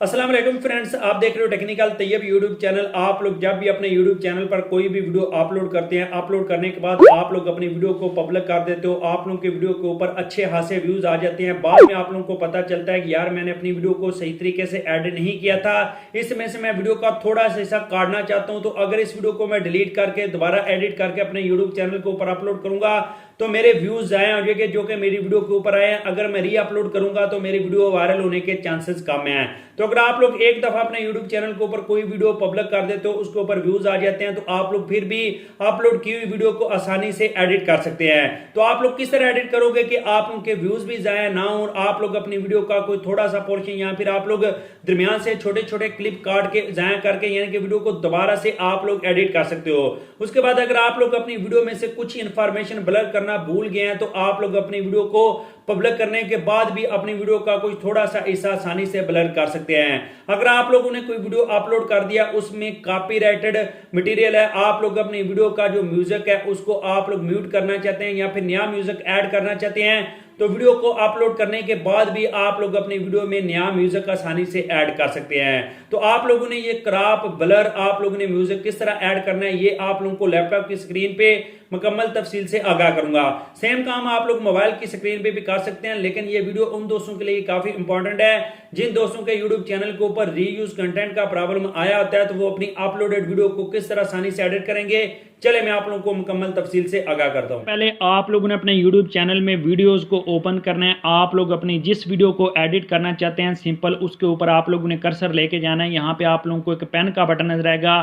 अस्सलाम वालेकुम फ्रेंड्स, आप देख रहे हो टेक्निकल तैयब यूट्यूब चैनल। आप लोग जब भी अपने यूट्यूब चैनल पर कोई भी वीडियो अपलोड करते हैं, अपलोड करने के बाद आप लोग अपनी वीडियो को पब्लिक कर देते हो। आप लोगों के वीडियो के ऊपर अच्छे खासे व्यूज आ जाते हैं। बाद में आप लोगों को पता चलता है कि यार मैंने अपनी वीडियो को सही तरीके से एडिट नहीं किया था, इसमें से मैं वीडियो का थोड़ा सा हिस्सा काटना चाहता हूं। तो अगर इस वीडियो को मैं डिलीट करके दोबारा एडिट करके अपने यूट्यूब चैनल के ऊपर अपलोड करूंगा तो मेरे व्यूज जाए हो जाएंगे जो कि मेरी वीडियो के ऊपर आए हैं। अगर मैं री अपलोड करूंगा तो मेरी वीडियो वायरल होने के चांसेस कम हैं। तो अगर आप लोग एक दफा अपने यूट्यूब चैनल के ऊपर कोई वीडियो पब्लिक कर देते हो, उसके ऊपर व्यूज आ जाते हैं, तो आप लोग फिर भी अपलोड की हुई वीडियो को आसानी से एडिट कर सकते हैं। तो आप लोग किस तरह एडिट करोगे कि आप उनके व्यूज भी जाए ना हो, आप लोग अपनी वीडियो का कोई थोड़ा सा पोर्शन या फिर आप लोग दरमियान से छोटे छोटे क्लिप काट के जाया करके यानी कि वीडियो को दोबारा से आप लोग एडिट कर सकते हो। उसके बाद अगर आप लोग अपनी वीडियो में से कुछ इंफॉर्मेशन ब्लर करना भूल गए हैं तो आप लोग अपनी वीडियो को पब्लिक करने के बाद भी अपनी वीडियो का कोई थोड़ा सा हिस्सा आसानी से ब्लर कर सकते हैं। अगर आप लोगों ने कोई वीडियो अपलोड कर दिया, उसमें कॉपीराइटेड मटेरियल है, आप लोग अपनी वीडियो का जो म्यूजिक है उसको आप लोग म्यूट करना चाहते हैं या फिर नया म्यूजिक ऐड करना चाहते हैं, तो वीडियो को अपलोड करने के बाद भी आप लोग अपनी वीडियो में नया म्यूजिक आसानी से ऐड कर सकते हैं। तो आप लोगों ने ये क्रॉप ब्लर, आप लोगों ने म्यूजिक किस तरह ऐड करना है, ये आप लोगों को लैपटॉप की स्क्रीन पे मुकम्मल तफसील से आगाह करूंगा। सेम काम आप लोग मोबाइल की स्क्रीन पे भी कर सकते हैं, लेकिन ये वीडियो उन दोस्तों के लिए काफी इंपॉर्टेंट है जिन दोस्तों के यूट्यूब चैनल के ऊपर रीयूज कंटेंट का प्रॉब्लम आया होता है, तो वो अपनी अपलोडेड वीडियो को किस तरह आसानी से एडिट करेंगे। चले मैं आप लोगों को मुकम्मल तफसील से आगाह करता हूं। पहले आप लोगों ने अपने यूट्यूब चैनल में वीडियोस को ओपन करना है। आप लोग अपनी जिस वीडियो को एडिट करना चाहते हैं सिंपल उसके ऊपर आप लोगों ने कर्सर लेके जाना है। यहाँ पे आप लोगों को एक पेन का बटन नजर आएगा।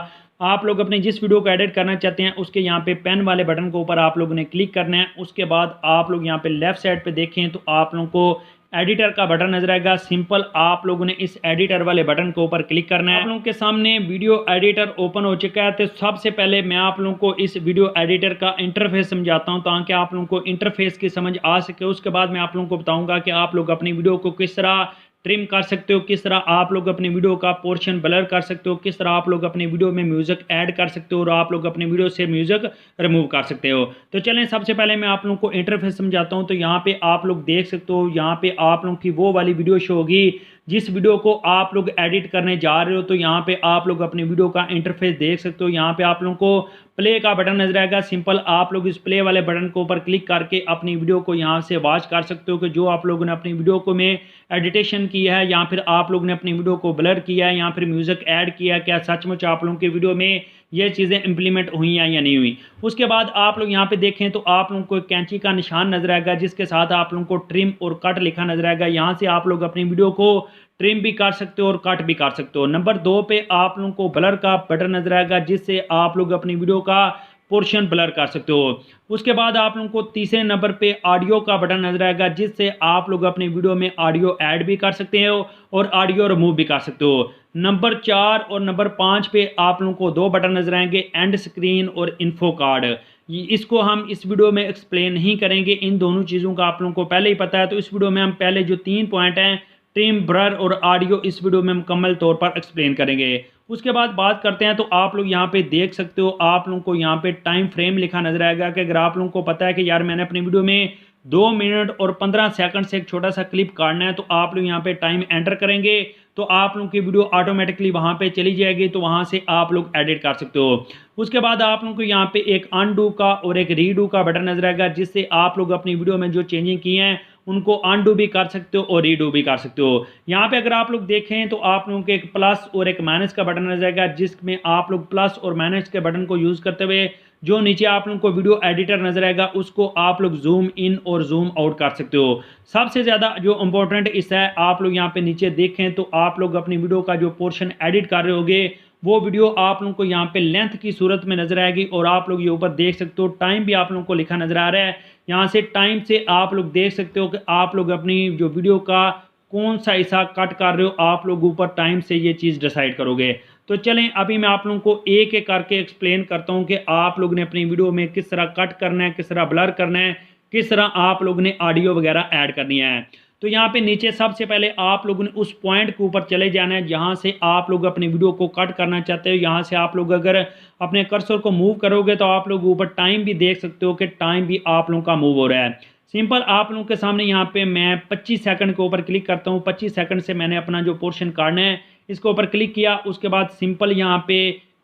आप लोग अपनी जिस वीडियो को एडिट करना चाहते हैं उसके यहाँ पे पेन वाले बटन के ऊपर आप लोगों ने क्लिक करना है। उसके बाद आप लोग यहाँ पे लेफ्ट साइड पे देखें तो आप लोगों को एडिटर का बटन नजर आएगा। सिंपल आप लोगों ने इस एडिटर वाले बटन के ऊपर क्लिक करना है। आप लोगों के सामने वीडियो एडिटर ओपन हो चुका है। तो सबसे पहले मैं आप लोगों को इस वीडियो एडिटर का इंटरफेस समझाता हूं ताकि आप लोगों को इंटरफेस की समझ आ सके। उसके बाद मैं आप लोगों को बताऊंगा कि आप लोग अपनी वीडियो को किस तरह ट्रिम कर सकते हो, किस तरह आप लोग अपनी वीडियो का पोर्शन ब्लर कर सकते हो, किस तरह आप लोग अपनी वीडियो में म्यूजिक ऐड कर सकते हो और आप लोग अपनी वीडियो से म्यूजिक रिमूव कर सकते हो। तो चलें सबसे पहले मैं आप लोगों को इंटरफेस समझाता हूं। तो यहाँ पे आप लोग देख सकते हो, यहाँ पे आप लोगों की वो वाली वीडियो शो होगी जिस वीडियो को आप लोग एडिट करने जा रहे हो। तो यहाँ पे आप लोग अपनी वीडियो का इंटरफेस देख सकते हो। यहाँ पे आप लोगों को प्ले का बटन नजर आएगा। सिंपल आप लोग इस प्ले वाले बटन के ऊपर क्लिक करके अपनी वीडियो को यहाँ से वॉच कर सकते हो कि जो आप लोगों ने अपनी वीडियो को में एडिटेशन की है या फिर आप लोग ने अपनी वीडियो को ब्लर किया है या फिर म्यूजिक ऐड किया, क्या सचमुच आप लोगों की वीडियो में ये चीज़ें इंप्लीमेंट हुई हैं या नहीं हुई। उसके बाद आप लोग यहाँ पे देखें तो आप लोगों को एक कैंची का निशान नजर आएगा जिसके साथ आप लोगों को ट्रिम और कट लिखा नजर आएगा। यहाँ से आप लोग अपनी वीडियो को ट्रिम भी कर सकते हो और कट भी कर सकते हो। नंबर 2 पे आप लोगों को ब्लर का बटन नजर आएगा जिससे आप लोग अपनी वीडियो का पोर्शन ब्लर कर सकते हो। उसके बाद आप लोगों को तीसरे नंबर पे ऑडियो का बटन नजर आएगा जिससे आप लोग अपनी वीडियो में ऑडियो ऐड भी कर सकते हो और ऑडियो रिमूव भी कर सकते हो। नंबर 4 और नंबर 5 पे आप लोगों को 2 बटन नजर आएंगे, एंड स्क्रीन और इन्फो कार्ड। इसको हम इस वीडियो में एक्सप्लेन नहीं करेंगे, इन दोनों चीज़ों का आप लोगों को पहले ही पता है। तो इस वीडियो में हम पहले जो 3 पॉइंट हैं ट्रिम, ब्लर और ऑडियो, इस वीडियो में मुकम्मल तौर पर एक्सप्लेन करेंगे। उसके बाद बात करते हैं तो आप लोग यहाँ पे देख सकते हो, आप लोगों को यहाँ पे टाइम फ्रेम लिखा नजर आएगा कि अगर आप लोगों को पता है कि यार मैंने अपनी वीडियो में 2 मिनट और 15 सेकंड से एक छोटा सा क्लिप काटना है, तो आप लोग यहाँ पे टाइम एंटर करेंगे तो आप लोगों की वीडियो ऑटोमेटिकली वहाँ पे चली जाएगी। तो वहाँ से आप लोग एडिट कर सकते हो। उसके बाद आप लोगों को यहाँ पे एक अनडू का और एक रीडू का बटन नजर आएगा जिससे आप लोग अपनी वीडियो में जो चेंजिंग की हैं उनको अनडू भी कर सकते हो और रीडू भी कर सकते हो। यहाँ पे अगर आप लोग देखें तो आप लोगों को एक प्लस और एक माइनस का बटन नजर आएगा जिसमें आप लोग प्लस और माइनस के बटन को यूज करते हुए जो नीचे आप लोगों को वीडियो एडिटर नजर आएगा उसको आप लोग जूम इन और जूम आउट कर सकते हो। सबसे ज्यादा जो इंपॉर्टेंट हिस्सा है, आप लोग यहाँ पे नीचे देखें तो आप लोग अपनी वीडियो का जो पोर्शन एडिट कर रहे होगे वो वीडियो आप लोगों को यहाँ पे लेंथ की सूरत में नजर आएगी और आप लोग ये ऊपर देख सकते हो टाइम भी आप लोगों को लिखा नजर आ रहा है। यहाँ से टाइम से आप लोग देख सकते हो कि आप लोग अपनी जो वीडियो का कौन सा हिस्सा कट कर रहे हो, आप लोग ऊपर टाइम से ये चीज़ डिसाइड करोगे। तो चलें अभी मैं आप लोगों को एक एक करके एक्सप्लेन करता हूँ कि आप लोग ने अपनी वीडियो में किस तरह कट करना है, किस तरह ब्लर करना है, किस तरह आप लोग ने ऑडियो वगैरह ऐड करनी है। तो यहाँ पे नीचे सबसे पहले आप लोगों ने उस पॉइंट के ऊपर चले जाना है जहाँ से आप लोग अपनी वीडियो को कट करना चाहते हो। यहाँ से आप लोग अगर अपने कर्सर को मूव करोगे तो आप लोग ऊपर टाइम भी देख सकते हो कि टाइम भी आप लोगों का मूव हो रहा है। सिंपल आप लोगों के सामने यहाँ पे मैं 25 सेकंड के ऊपर क्लिक करता हूँ। 25 सेकंड से मैंने अपना जो पोर्शन काटना है इसके ऊपर क्लिक किया। उसके बाद सिंपल यहाँ पे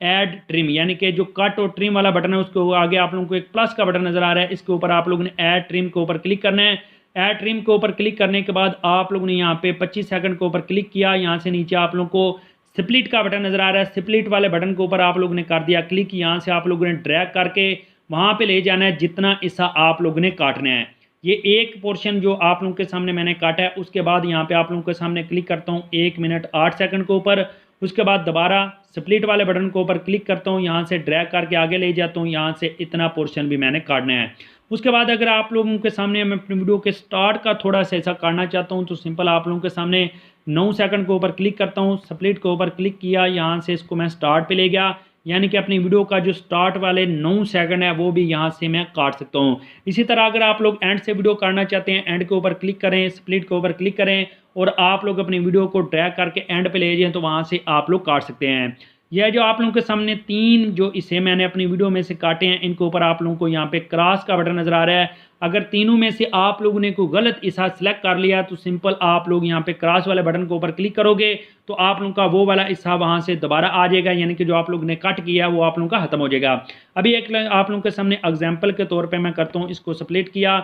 ऐड ट्रिम यानी कि जो कट और ट्रिम वाला बटन है उसके आगे आप लोगों को एक प्लस का बटन नजर आ रहा है, इसके ऊपर आप लोगों ने ऐड ट्रिम के ऊपर क्लिक करना है। ऐड ट्रिम के ऊपर क्लिक करने के बाद आप लोगों ने यहाँ पे 25 सेकंड के ऊपर क्लिक किया। यहाँ से नीचे आप लोगों को स्प्लिट का बटन नजर आ रहा है, स्प्लिट वाले बटन के ऊपर आप लोगों ने कर दिया क्लिक। यहाँ से आप लोगों ने ड्रैग करके वहाँ पे ले जाना है जितना हिस्सा आप लोगों ने काटना है। ये एक पोर्शन जो आप लोगों के सामने मैंने काटा है, उसके बाद यहाँ पे आप लोगों के सामने क्लिक करता हूँ 1 मिनट 8 सेकंड के ऊपर। उसके बाद दोबारा स्प्लिट वाले बटन के ऊपर क्लिक करता हूँ, यहाँ से ड्रैग करके आगे ले जाता हूँ। यहाँ से इतना पोर्शन भी मैंने काटना है। उसके बाद अगर आप लोगों के सामने मैं अपनी वीडियो के स्टार्ट का थोड़ा सा ऐसा काटना चाहता हूँ तो सिंपल आप लोगों के सामने 9 सेकंड के ऊपर क्लिक करता हूँ, स्प्लिट के ऊपर क्लिक किया, यहाँ से इसको मैं स्टार्ट पे ले गया। यानी कि अपनी वीडियो का जो स्टार्ट वाले 9 सेकंड है वो भी यहाँ से मैं काट सकता हूँ। इसी तरह अगर आप लोग एंड से वीडियो काटना चाहते हैं, एंड के ऊपर क्लिक करें, स्प्लिट के ऊपर क्लिक करें और आप लोग अपनी वीडियो को ड्रैग करके एंड पे ले जाएं तो वहाँ से आप लोग काट सकते हैं। यह जो आप लोगों के सामने 3 जो इसे मैंने अपनी वीडियो में से काटे हैं, इनके ऊपर आप लोगों को यहाँ पे क्रॉस का बटन नजर आ रहा है। अगर तीनों में से आप लोगों ने कोई गलत हिस्सा सिलेक्ट कर लिया तो सिंपल आप लोग यहाँ पे क्रॉस वाले बटन के ऊपर क्लिक करोगे तो आप लोगों का वो वाला हिस्सा वहाँ से दोबारा आ जाएगा, यानी कि जो आप लोगों ने कट किया वो आप लोगों का खत्म हो जाएगा। अभी एक आप लोगों के सामने एग्जाम्पल के तौर पर मैं करता हूँ, इसको स्प्लिट किया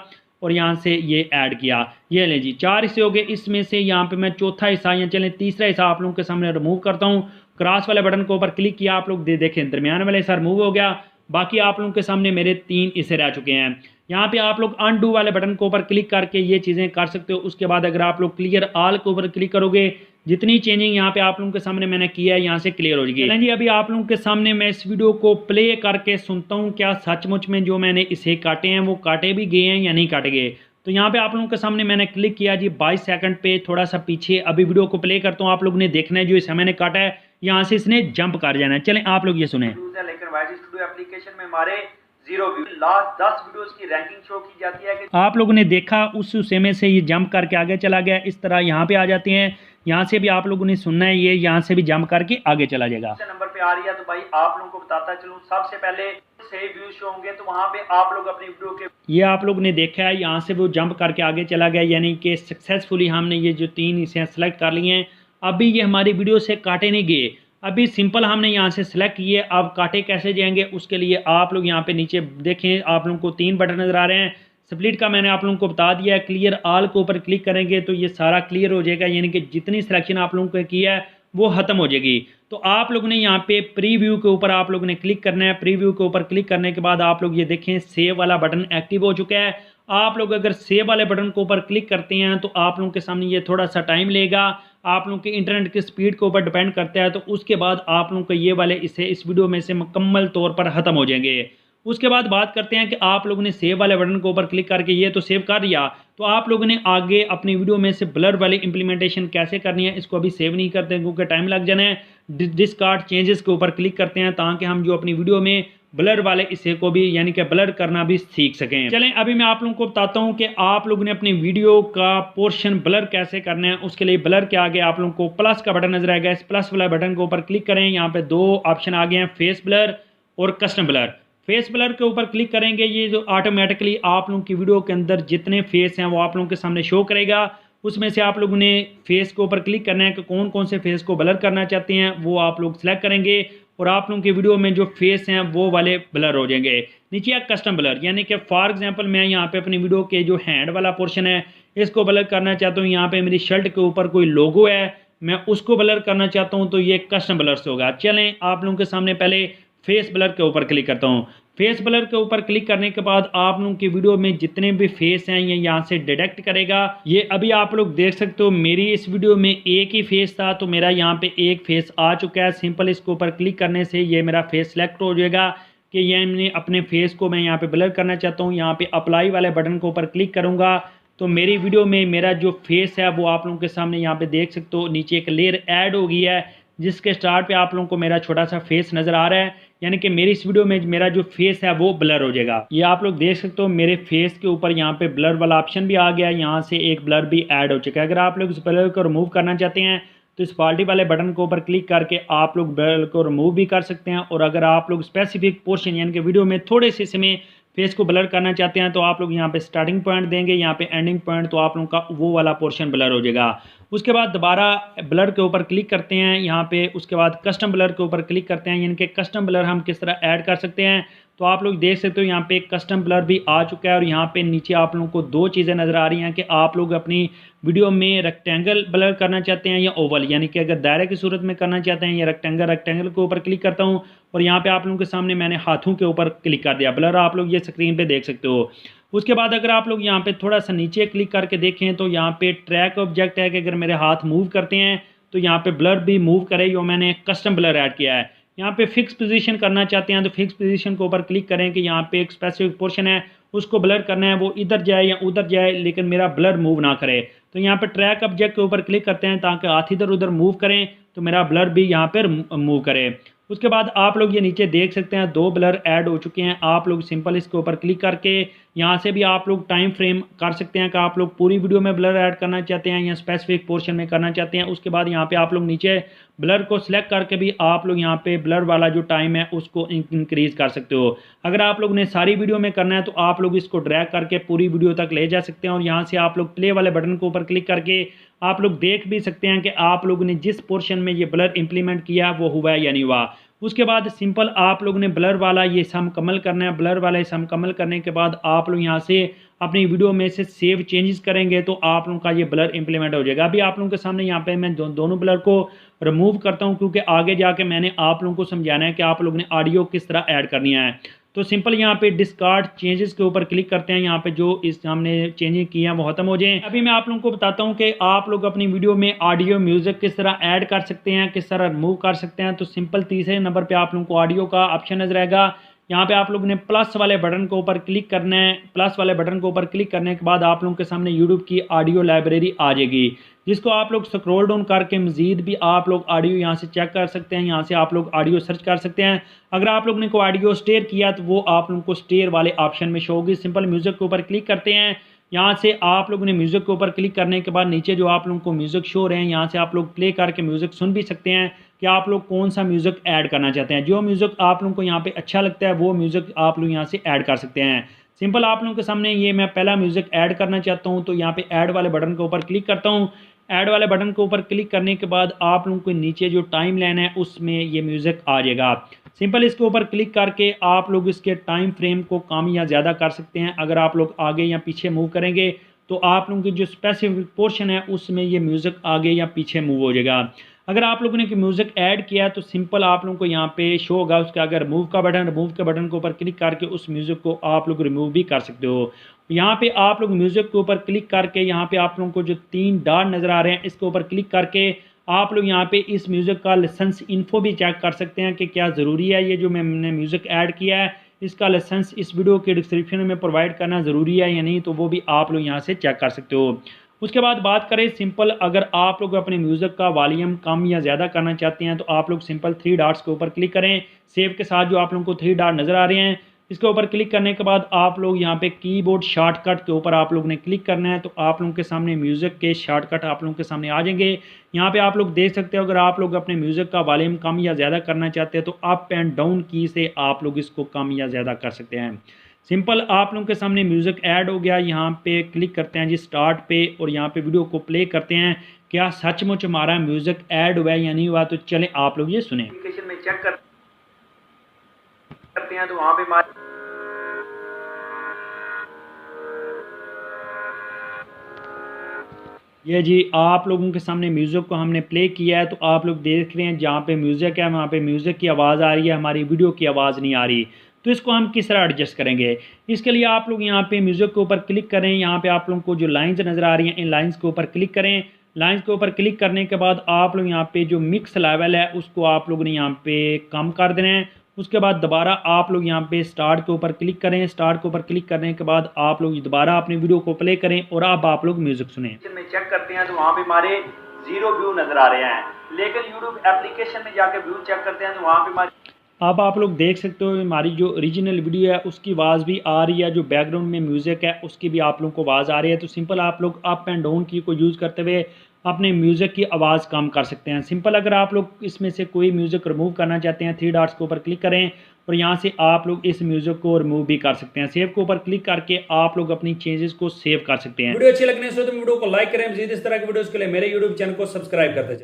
और यहाँ से ये ऐड किया। ये ले जी 4 हिस्से हो गए, इसमें से यहाँ पे मैं चौथा हिस्सा या चलें तीसरा हिस्सा आप लोगों के सामने रिमूव करता हूँ। क्रॉस वाले बटन के ऊपर क्लिक किया, आप लोग देखें दरमियान वाले हिस्सा रिमूव हो गया। बाकी आप लोगों के सामने मेरे 3 हिस्से रह चुके हैं। यहाँ पे आप लोग अनडू वाले बटन के ऊपर क्लिक करके ये चीज़ें कर सकते हो। उसके बाद अगर आप लोग क्लियर ऑल के ऊपर क्लिक करोगे, जितनी चेंजिंग यहाँ पे आप लोगों के सामने मैंने किया है यहाँ से क्लियर हो जाएगी। चलें जी, अभी आप लोगों के सामने मैं इस वीडियो को प्ले करके सुनता हूँ क्या सचमुच में जो मैंने इसे काटे हैं वो काटे भी गए हैं या नहीं काटे गए। तो यहाँ पे आप लोगों के सामने मैंने क्लिक किया जी 22 सेकंड पे, थोड़ा सा पीछे। अभी वीडियो को प्ले करता हूँ, आप लोगों ने देखना है जो इसे मैंने काटा है यहाँ से इसने जंप कर जाना है। चलें आप लोग ये सुने। लेकिन वाइज स्टूडियो एप्लीकेशन में हमारे 0 व्यू, लास्ट 10 वीडियोस की रैंकिंग शो की जाती है कि आप लोगों ने देखा उस हिस्से में से ये जंप करके आगे चला गया। इस तरह यहाँ पे आ जाते हैं, यहाँ से भी आप लोगों ने सुनना है, ये यहाँ से भी जंप करके आगे चला जाएगा। नंबर पे आ रही है तो भाई आप लोगों को बताता चलूं, सबसे पहले से व्यूज शो होंगे तो वहां पे आप लोग अपनी वीडियो के ये आप लोग ने देखा है यहाँ से वो जंप करके आगे चला गया, यानी कि सक्सेसफुली हमने ये जो 3 हिस्से सेलेक्ट कर लिए हैं। अभी ये हमारी वीडियो से काटे नहीं गए, अभी सिंपल हमने यहाँ से सिलेक्ट किए। अब काटे कैसे जाएंगे उसके लिए आप लोग यहाँ पे नीचे देखें, आप लोगों को 3 बटन नजर आ रहे हैं। स्प्लिट का मैंने आप लोगों को बता दिया है, क्लियर ऑल के ऊपर क्लिक करेंगे तो ये सारा क्लियर हो जाएगा, यानी कि जितनी सिलेक्शन आप लोगों को किया है वो खत्म हो जाएगी। तो आप लोगों ने यहाँ पे प्रीव्यू के ऊपर आप लोगों ने क्लिक करना है। प्रीव्यू के ऊपर क्लिक करने के बाद आप लोग ये देखें सेव वाला बटन एक्टिव हो चुका है। आप लोग अगर सेव वाले बटन के ऊपर क्लिक करते हैं तो आप लोगों के सामने ये थोड़ा सा टाइम लेगा, आप लोगों के इंटरनेट की स्पीड के ऊपर डिपेंड करता है। तो उसके बाद आप लोगों को ये वाले इस वीडियो में से मुकम्मल तौर पर ख़त्म हो जाएंगे। उसके बाद बात करते हैं कि आप लोगों ने सेव वाले बटन के ऊपर क्लिक करके ये तो सेव कर लिया, तो आप लोगों ने आगे अपनी वीडियो में से ब्लर वाली इंप्लीमेंटेशन कैसे करनी है इसको अभी सेव नहीं करते क्योंकि टाइम लग जाना है। डिस्कार्ड चेंजेस के ऊपर क्लिक करते हैं ताकि हम जो अपनी वीडियो में ब्लर वाले हिस्से को भी यानी कि ब्लर करना भी सीख सकें। चलें अभी मैं आप लोगों को बताता हूं कि आप लोगों ने अपनी वीडियो का पोर्शन ब्लर कैसे करना है। उसके लिए ब्लर के आगे आप लोगों को प्लस का बटन नजर आएगा, इस प्लस वाला बटन के ऊपर क्लिक करें। यहाँ पे 2 ऑप्शन आ गए हैं, फेस ब्लर और कस्टम ब्लर। फेस ब्लर के ऊपर क्लिक करेंगे, ये जो ऑटोमेटिकली आप लोगों की वीडियो के अंदर जितने फेस हैं वो आप लोगों के सामने शो करेगा। उसमें से आप लोगों ने फेस के ऊपर क्लिक करना है कि कौन कौन से फेस को ब्लर करना चाहते हैं, वो आप लोग सिलेक्ट करेंगे और आप लोगों की वीडियो में जो फेस हैं वो वाले ब्लर हो जाएंगे। नीचे है कस्टम ब्लर, यानी कि फॉर एग्जांपल मैं यहाँ पे अपनी वीडियो के जो हैंड वाला पोर्शन है इसको ब्लर करना चाहता हूँ। यहाँ पे मेरी शर्ट के ऊपर कोई लोगो है, मैं उसको ब्लर करना चाहता हूँ, तो ये कस्टम ब्लर से होगा। चलें आप लोगों के सामने पहले फेस ब्लर के ऊपर क्लिक करता हूँ। फेस ब्लर के ऊपर क्लिक करने के बाद आप लोगों की वीडियो में जितने भी फेस हैं ये यहाँ से डिटेक्ट करेगा। ये अभी आप लोग देख सकते हो मेरी इस वीडियो में एक ही फेस था, तो मेरा यहाँ पे एक फेस आ चुका है। सिंपल इसके ऊपर क्लिक करने से ये मेरा फेस सेलेक्ट हो जाएगा कि ये मैंने अपने फेस को मैं यहाँ पे ब्लर करना चाहता हूँ। यहाँ पे अप्लाई वाले बटन के ऊपर क्लिक करूँगा तो मेरी वीडियो में मेरा जो फेस है वो आप लोगों के सामने यहाँ पे देख सकते हो। नीचे एक लेयर ऐड हो गई है जिसके स्टार्ट पे आप लोगों को मेरा छोटा सा फेस नजर आ रहा है, यानी कि मेरी इस वीडियो में मेरा जो फेस है वो ब्लर हो जाएगा। ये आप लोग देख सकते हो मेरे फेस के ऊपर यहाँ पे ब्लर वाला ऑप्शन भी आ गया, यहाँ से एक ब्लर भी ऐड हो चुका है। अगर आप लोग इस ब्लर को रिमूव करना चाहते हैं तो इस पार्टी वाले बटन के ऊपर क्लिक करके आप लोग ब्लर को रिमूव भी कर सकते हैं। और अगर आप लोग स्पेसिफिक पोर्शन यानी कि वीडियो में थोड़े से समय फेस को ब्लर करना चाहते हैं तो आप लोग यहाँ पे स्टार्टिंग पॉइंट देंगे, यहाँ पे एंडिंग पॉइंट, तो आप लोगों का वो वाला पोर्शन ब्लर हो जाएगा। उसके बाद दोबारा ब्लर के ऊपर क्लिक करते हैं यहाँ पे, उसके बाद कस्टम ब्लर के ऊपर क्लिक करते हैं। यानी कि कस्टम ब्लर हम किस तरह ऐड कर सकते हैं, तो आप लोग देख सकते हो यहाँ पे कस्टम ब्लर भी आ चुका है। और यहाँ पे नीचे आप लोगों को दो चीज़ें नज़र आ रही हैं कि आप लोग अपनी वीडियो में रेक्टेंगल ब्लर करना चाहते हैं या ओवल, यानी कि अगर दायरे की सूरत में करना चाहते हैं या रेक्टेंगल के ऊपर क्लिक करता हूँ और यहाँ पे आप लोगों के सामने मैंने हाथों के ऊपर क्लिक कर दिया ब्लर, आप लोग ये स्क्रीन पे देख सकते हो। उसके बाद अगर आप लोग यहाँ पे थोड़ा सा नीचे क्लिक करके देखें तो यहाँ पे ट्रैक ऑब्जेक्ट है कि अगर मेरे हाथ मूव करते हैं तो यहाँ पे ब्लर भी मूव करे, जो मैंने कस्टम ब्लर ऐड किया है। यहाँ पे फिक्स पोजीशन करना चाहते हैं तो फिक्स पोजीशन के ऊपर क्लिक करें कि यहाँ पे एक स्पेसिफिक पोर्शन है उसको ब्लर करना है, वो इधर जाए या उधर जाए लेकिन मेरा ब्लर मूव ना करे। तो यहाँ पे ट्रैक ऑब्जेक्ट के ऊपर क्लिक करते हैं ताकि हाथ इधर उधर मूव करें तो मेरा ब्लर भी यहाँ पर मूव करे। उसके बाद आप लोग ये नीचे देख सकते हैं दो ब्लर ऐड हो चुके हैं। आप लोग सिंपल इसके ऊपर क्लिक करके यहाँ से भी आप लोग टाइम फ्रेम कर सकते हैं कि आप लोग पूरी वीडियो में ब्लर ऐड करना चाहते हैं या स्पेसिफिक पोर्शन में करना चाहते हैं। उसके बाद यहाँ पे आप लोग नीचे ब्लर को सिलेक्ट करके भी आप लोग यहाँ पे ब्लर वाला जो टाइम है उसको इंक्रीज कर सकते हो। अगर आप लोग ने सारी वीडियो में करना है तो आप लोग इसको ड्रैग करके पूरी वीडियो तक ले जा सकते हैं और यहाँ से आप लोग प्ले वाले बटन के ऊपर क्लिक करके आप लोग देख भी सकते हैं कि आप लोगों ने जिस पोर्शन में ये ब्लर इंप्लीमेंट किया वो हुआ है या नहीं हुआ। उसके बाद सिंपल आप लोग ने ब्लर वाला ये हिस्सा मुकम्मल करना है। ब्लर वाला हिस्सा मुकम्मल करने के बाद आप लोग यहाँ से अपनी वीडियो में से सेव चेंजेस करेंगे तो आप लोगों का ये ब्लर इंप्लीमेंट हो जाएगा। अभी आप लोगों के सामने यहाँ पे मैं दोनों ब्लर को रिमूव करता हूँ क्योंकि आगे जाके मैंने आप लोगों को समझाना है कि आप लोगों ने ऑडियो किस तरह ऐड करनी है। तो सिंपल यहाँ पे डिस्कार्ड चेंजेस के ऊपर क्लिक करते हैं। यहाँ पे जो इस हमने चेंजेस किए हैं वो खत्म हो जाएं। अभी मैं आप लोगों को बताता हूँ कि आप लोग अपनी वीडियो में ऑडियो म्यूजिक किस तरह ऐड कर सकते हैं, किस तरह रिमूव कर सकते हैं। तो सिंपल तीसरे नंबर पे आप लोगों को ऑडियो का ऑप्शन नजर आएगा। यहाँ पे आप लोगों ने प्लस वाले बटन के ऊपर क्लिक करना है। प्लस वाले बटन के ऊपर क्लिक करने के बाद आप लोगों के सामने यूट्यूब की ऑडियो लाइब्रेरी आ जाएगी, जिसको आप लोग स्क्रॉल डाउन करके मजीद भी आप लोग ऑडियो यहाँ से चेक कर सकते हैं। यहाँ से आप लोग ऑडियो सर्च कर सकते हैं। अगर आप लोग ने कोई ऑडियो स्टेयर किया तो वो आप लोगों को स्टेयर वाले ऑप्शन में शो होगी। सिंपल म्यूजिक के ऊपर क्लिक करते हैं। यहाँ से आप लोगों ने म्यूजिक के ऊपर क्लिक करने के बाद नीचे जो आप लोगों को म्यूजिक शो रहे हैं यहाँ से आप लोग प्ले करके म्यूजिक सुन भी सकते हैं कि आप लोग कौन सा म्यूजिक ऐड करना चाहते हैं। जो म्यूजिक आप लोगों को यहाँ पे अच्छा लगता है वो म्यूजिक आप लोग यहाँ से ऐड कर सकते हैं। सिंपल आप लोगों के सामने ये मैं पहला म्यूजिक ऐड करना चाहता हूँ तो यहाँ पे ऐड वाले बटन के ऊपर क्लिक करता हूँ। ऐड वाले बटन के ऊपर क्लिक करने के बाद आप लोगों को नीचे जो टाइम लाइन है उसमें ये म्यूजिक आ जाएगा। सिंपल इसके ऊपर क्लिक करके आप लोग इसके टाइम फ्रेम को कम या ज़्यादा कर सकते हैं। अगर आप लोग आगे या पीछे मूव करेंगे तो आप लोगों की जो स्पेसिफिक पोर्शन है उसमें ये म्यूज़िक आगे या पीछे मूव हो जाएगा। अगर आप लोगों ने म्यूज़िक ऐड किया है तो सिंपल आप लोगों को यहाँ पे शो होगा उसका अगर रिमूव के बटन के ऊपर क्लिक करके उस म्यूज़िक को आप लोग रिमूव भी कर सकते हो। यहाँ पे आप लोग म्यूज़िक के ऊपर क्लिक करके यहाँ पे आप लोगों को जो 3 डॉट नज़र आ रहे हैं इसके ऊपर क्लिक करके आप लोग यहाँ पे इस म्यूज़िक का लाइसेंस इन्फो भी चेक कर सकते हैं कि क्या ज़रूरी है ये जो मैंने म्यूज़िक ऐड किया है इसका लाइसेंस इस वीडियो के डिस्क्रिप्शन में प्रोवाइड करना ज़रूरी है या नहीं, तो वो भी आप लोग यहाँ से चेक कर सकते हो। उसके बाद बात करें सिंपल अगर आप लोग अपने म्यूज़िक का वॉल्यूम कम या ज़्यादा करना चाहते हैं तो आप लोग सिंपल 3 डॉट्स के ऊपर क्लिक करें। सेव के साथ जो आप लोगों को 3 डॉट नज़र आ रहे हैं इसके ऊपर क्लिक करने के बाद आप लोग यहाँ पे कीबोर्ड शॉर्टकट के ऊपर आप लोग ने क्लिक करना है तो आप लोगों के सामने म्यूज़िक के शॉर्टकट आप लोगों के सामने आ जाएंगे। यहाँ पे आप लोग देख सकते हो अगर आप लोग अपने म्यूज़िक का वॉल्यूम कम या ज़्यादा करना चाहते हैं तो अप एंड डाउन की से आप लोग इसको कम या ज़्यादा कर सकते हैं। सिंपल आप लोगों के सामने म्यूज़िक ऐड हो गया। यहाँ पे क्लिक करते हैं जी स्टार्ट पे और यहाँ पे वीडियो को प्ले करते हैं। क्या सचमुच हमारा म्यूज़िक ऐड हुआ है या नहीं हुआ, तो चलें आप लोग ये सुने। एप्लीकेशन में चेक करते हैं तो वहाँ पे ये जी आप लोगों के सामने म्यूज़िक को हमने प्ले किया है तो आप लोग देख रहे हैं जहाँ पे म्यूज़िक है वहाँ पे म्यूज़िक की आवाज़ आ रही है, हमारी वीडियो की आवाज़ नहीं आ रही। तो इसको हम किस तरह एडजस्ट करेंगे, इसके लिए आप लोग यहाँ पे म्यूज़िक के ऊपर क्लिक करें। यहाँ पे आप लोगों को जो लाइंस नज़र आ रही हैं इन लाइंस के ऊपर क्लिक करें। लाइंस के ऊपर क्लिक करने के बाद आप लोग यहाँ पे जो मिक्स लेवल है उसको आप लोग ने यहाँ पे कम कर देना है। उसके बाद दोबारा आप लोग यहाँ पे स्टार्ट के ऊपर क्लिक करें। स्टार्ट के ऊपर क्लिक करने के बाद आप लोग दोबारा अपनी वीडियो को प्ले करें और अब आप लोग म्यूज़िक सुने। में चेक करते हैं तो वहाँ पे हमारे 0 व्यू नज़र आ रहे हैं, लेकिन यूट्यूब एप्लीकेशन में जाके व्यू चेक करते हैं तो वहाँ पे हमारे अब आप लोग देख सकते हो हमारी जो ओरिजिनल वीडियो है उसकी आवाज़ भी आ रही है, जो बैकग्राउंड में म्यूज़िक है उसकी भी आप लोगों को आवाज़ आ रही है। तो सिंपल आप लोग अप एंड डाउन की को यूज़ करते हुए अपने म्यूज़िक की आवाज़ कम कर सकते हैं। सिंपल अगर आप लोग इसमें से कोई म्यूज़िक रिमूव करना चाहते हैं 3 डॉट्स के ऊपर क्लिक करें और यहाँ से आप लोग इस म्यूजिक को रिमूव भी कर सकते हैं। सेव के ऊपर क्लिक करके आप लोग अपनी चेंजेस को सेव कर सकते हैं। वीडियो अच्छी लगने से तो वीडियो को लाइक करें, मजीद इस तरह की वीडियोस के लिए मेरे यूट्यूब चैनल को सब्सक्राइब करते जाएं।